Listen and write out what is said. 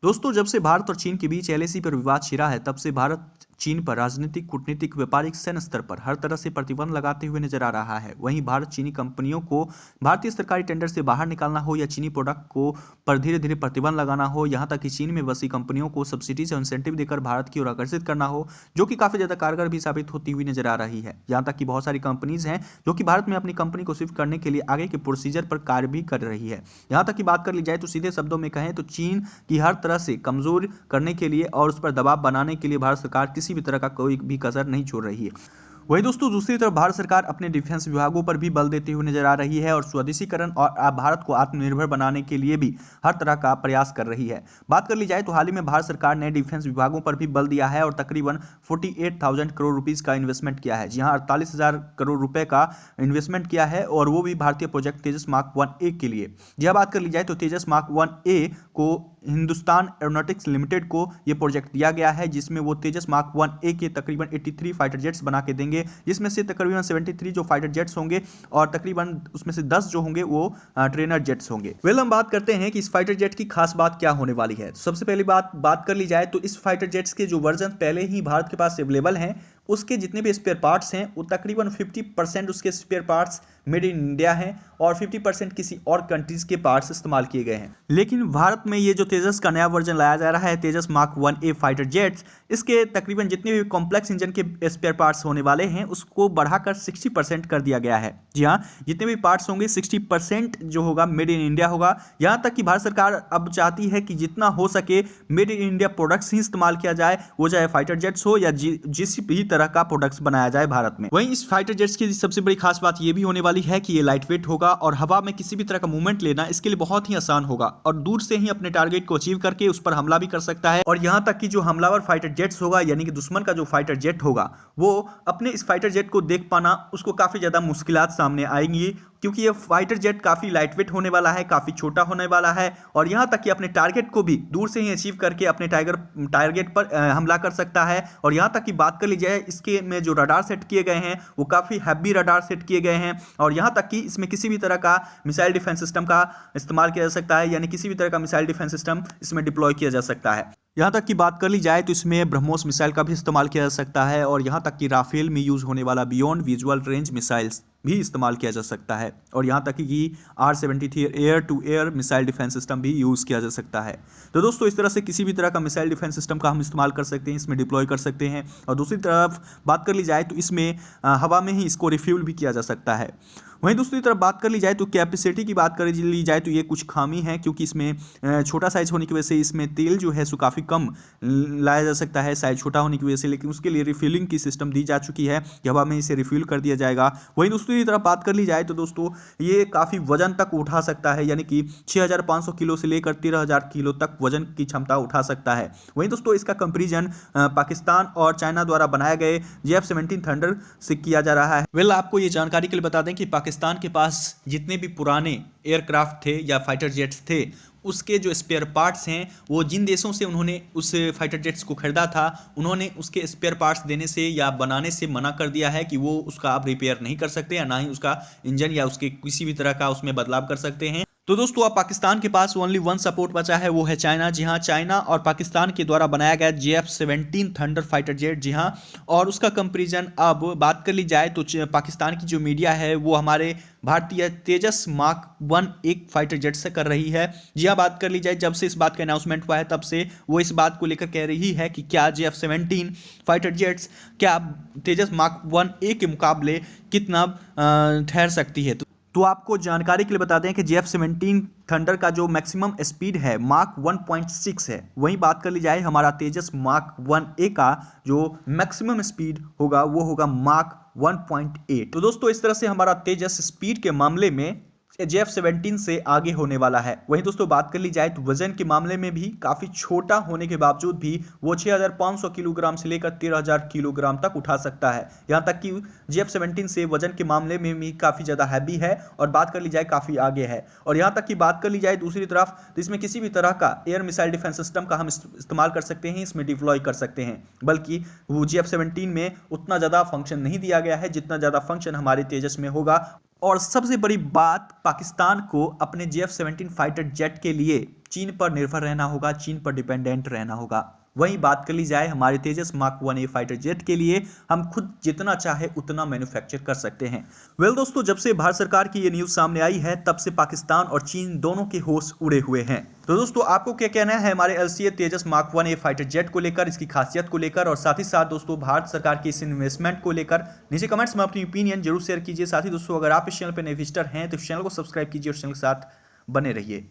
दोस्तों, जब से भारत और चीन के बीच एलएसी पर विवाद छिड़ा है, तब से भारत चीन पर राजनीतिक, कूटनीतिक, व्यापारिक, सैन्य स्तर पर हर तरह से प्रतिबंध लगाते हुए नजर आ रहा है। वहीं भारत चीनी कंपनियों को भारतीय सरकारी टेंडर से बाहर निकालना हो या चीनी प्रोडक्ट को पर धीरे धीरे प्रतिबंध लगाना हो, यहाँ तक कि चीन में बसी कंपनियों को सब्सिडीज और इंसेंटिव देकर भारत की ओर आकर्षित करना हो, जो कि काफी ज्यादा कारगर भी साबित होती हुई नजर आ रही है। यहाँ तक कि बहुत सारी कंपनीज हैं जो कि भारत में अपनी कंपनी को शिफ्ट करने के लिए आगे के प्रोसीजर पर कार्य भी कर रही है। यहाँ तक कि बात कर ली जाए तो सीधे शब्दों में कहें तो चीन की हर तरह से कमजोर करने के लिए और उस पर दबाव बनाने के लिए भारत सरकार किसी भी तरह का कोई भी कसर नहीं छोड़ रही है। वहीं दोस्तों, दूसरी तरफ भारत सरकार अपने डिफेंस विभागों पर भी बल देती हुई नजर आ रही है और स्वदेशीकरण और भारत को आत्मनिर्भर बनाने के लिए भी हर तरह का प्रयास कर रही है। बात कर ली जाए तो हाल ही में भारत सरकार ने डिफेंस विभागों पर भी बल दिया है और तकरीबन 48,000 करोड़ रुपीस का इन्वेस्टमेंट किया है। जी हाँ, 48,000 करोड़ रुपए का इन्वेस्टमेंट किया है और वो भी भारतीय प्रोजेक्ट तेजस मार्क 1A के लिए। जी बात कर ली जाए तो तेजस मार्क 1A को हिंदुस्तान एरोनॉटिक्स लिमिटेड को यह प्रोजेक्ट दिया गया है, जिसमें वो तेजस मार्क 1A के तकरीबन 83 फाइटर जेट्स बना के देंगे, जिसमें से तकरीबन 73 जो फाइटर जेट्स होंगे और तकरीबन उसमें से 10 जो होंगे वो ट्रेनर जेट्स होंगे। हम बात करते हैं कि इस फाइटर जेट की खास बात क्या होने वाली है। सबसे पहली बात कर ली जाए तो इस फाइटर जेट्स के जो वर्जन पहले ही भारत के पास अवेलेबल हैं, उसके जितने भी स्पेयर पार्ट्स हैं वो तकरीबन 50% उसके spare parts made in India हैं और 50% किसी और कंट्रीज के पार्ट्स इस्तेमाल किए गए हैं। लेकिन भारत में ये जो तेजस का नया वर्जन लाया जा रहा है, तेजस मार्क 1A फाइटर जेट्स, इसके तकरीबन जितने भी कॉम्प्लेक्स इंजन के स्पेयर पार्ट्स होने वाले हैं उसको बढ़ाकर 60% कर दिया गया है। जी हाँ, जितने भी पार्ट्स होंगे 60% जो होगा मेड इन इंडिया होगा। यहाँ तक कि भारत सरकार अब चाहती है कि जितना हो सके मेड इन इंडिया प्रोडक्ट्स ही इस्तेमाल किया जाए, वो चाहे फाइटर जेट्स हो या जिस भी तरह का प्रोडक्ट्स बनाया जाए भारत में। वहीं इस फाइटर जेट्स की सबसे बड़ी खास बात यह भी होने वाली है कि ये लाइट वेट होगा और हवा में किसी भी तरह का मूवमेंट लेना इसके लिए बहुत ही आसान होगा और दूर से ही अपने टारगेट को अचीव करके उस पर हमला भी कर सकता है। और यहां तक कि जो हमलावर फाइटर जेट्स होगा, यानी कि दुश्मन का जो फाइटर जेट होगा, वो अपने इस फाइटर जेट को देख पाना उसको काफी ज्यादा मुश्किलात सामने आएंगी, क्योंकि ये फाइटर जेट काफी लाइट वेट होने वाला है, काफी छोटा होने वाला है और यहां तक कि अपने टारगेट को भी दूर से ही अचीव करके अपने टारगेट पर हमला कर सकता है। और यहां तक कि बात कर ली जाए, इसके में जो रडार सेट किए गए हैं वो काफी हैवी रडार सेट किए गए हैं और यहां तक कि इसमें किसी भी तरह का मिसाइल डिफेंस सिस्टम का इस्तेमाल किया जा सकता है, यानी किसी भी तरह का मिसाइल डिफेंस सिस्टम इसमें डिप्लॉय किया जा सकता है। यहाँ तक कि बात कर ली जाए तो इसमें ब्रह्मोस मिसाइल का भी इस्तेमाल किया जा सकता है और यहाँ तक कि राफेल में यूज होने वाला बियॉन्ड विजुअल रेंज मिसाइल्स भी इस्तेमाल किया जा सकता है और यहाँ तक कि R-73 air to air missile defence system भी यूज़ किया जा सकता है। तो दोस्तों, इस तरह से किसी भी तरह का मिसाइल डिफेंस सिस्टम का हम इस्तेमाल कर सकते हैं, इसमें डिप्लॉय कर सकते हैं। और दूसरी तरफ बात कर ली जाए तो इसमें हवा में ही इसको रिफ्यूल भी किया जा सकता है। वहीं दूसरी तरफ बात कर ली जाए तो कैपेसिटी की बात कर ली जाए तो ये कुछ खामी है, क्योंकि इसमें छोटा साइज होने की वजह से इसमें तेल जो है सो काफ़ी कम लाया जा सकता है, साइज छोटा होने की वजह से। लेकिन उसके लिए रिफिलिंग की सिस्टम दी जा चुकी है कि हवा में इसे रिफ्यूल कर दिया जाएगा। वहीं दूसरी तरफ बात कर ली जाए तो दोस्तों, ये काफ़ी वजन तक उठा सकता है, यानी कि 6,500 किलो से लेकर 13,000 किलो तक वजन की क्षमता उठा सकता है। वहीं दोस्तों, इसका कंपेरिजन पाकिस्तान और चाइना द्वारा बनाए गए JF-17 थंडर से किया जा रहा है। आपको ये जानकारी के लिए बता दें कि पाकिस्तान के पास जितने भी पुराने एयरक्राफ्ट थे या फाइटर जेट्स थे, उसके जो स्पेयर पार्ट्स हैं वो जिन देशों से उन्होंने उस फाइटर जेट्स को खरीदा था, उन्होंने उसके स्पेयर पार्ट्स देने से या बनाने से मना कर दिया है कि वो उसका आप रिपेयर नहीं कर सकते या ना ही उसका इंजन या उसके किसी भी तरह का उसमें बदलाव कर सकते हैं। तो दोस्तों, अब पाकिस्तान के पास ओनली वन सपोर्ट बचा है, वो है चाइना। जी हाँ, चाइना और पाकिस्तान के द्वारा बनाया गया JF-17 थंडर फाइटर जेट। जी हाँ, और उसका कंपेरिजन अब बात कर ली जाए तो पाकिस्तान की जो मीडिया है वो हमारे भारतीय तेजस मार्क 1A फाइटर जेट से कर रही है। जी हाँ, बात कर ली जाए, जब से इस बात का अनाउंसमेंट हुआ है तब से वो इस बात को लेकर कह रही है कि क्या JF-17 फाइटर जेट्स क्या तेजस मार्क 1A के मुकाबले कितना ठहर सकती है। तो आपको जानकारी के लिए बता दें कि JF-17 थंडर का जो मैक्सिमम स्पीड है मार्क 1.6 है। वहीं बात कर ली जाए हमारा तेजस मार्क 1A का जो मैक्सिमम स्पीड होगा वो होगा मार्क 1.8। तो दोस्तों, इस तरह से हमारा तेजस स्पीड के मामले में JF-17 से आगे होने वाला है। वहीं दोस्तों, बात कर ली जाए तो वजन के मामले में भी काफ़ी छोटा होने के बावजूद भी वो 6,500 किलोग्राम से लेकर 13,000 किलोग्राम तक उठा सकता है। यहाँ तक कि JF-17 से वजन के मामले में भी काफ़ी ज़्यादा हैवी है और बात कर ली जाए काफ़ी आगे है। और यहाँ तक कि बात कर ली जाए दूसरी तरफ तो इसमें किसी भी तरह का एयर मिसाइल डिफेंस सिस्टम का हम इस्तेमाल कर सकते हैं, इसमें डिप्लॉय कर सकते हैं, बल्कि वो JF-17 में उतना ज़्यादा फंक्शन नहीं दिया गया है जितना ज़्यादा फंक्शन हमारे तेजस में होगा। और सबसे बड़ी बात, पाकिस्तान को अपने JF-17 फाइटर जेट के लिए चीन पर निर्भर रहना होगा, चीन पर डिपेंडेंट रहना होगा। वहीं बात कर ली जाए हमारे तेजस मार्क 1A फाइटर जेट के लिए, हम खुद जितना चाहे उतना मैन्युफैक्चर कर सकते हैं। दोस्तों, जब से भारत सरकार की ये न्यूज़ सामने आई है तब से पाकिस्तान और चीन दोनों के होश उड़े हुए हैं। तो दोस्तों, आपको क्या कहना है हमारे LCA तेजस मार्क 1A फाइटर जेट को लेकर, इसकी खासियत को लेकर, और साथ ही साथ दोस्तों भारत सरकार की इस इन्वेस्टमेंट को लेकर नीचे कमेंट्स में अपनी ओपिनियन जरूर शेयर कीजिए। साथ ही दोस्तों, अगर आप इस चैनल पर नए विजिटर हैं तो इस चैनल को सब्सक्राइब कीजिए और चैनल के साथ बने रहिए।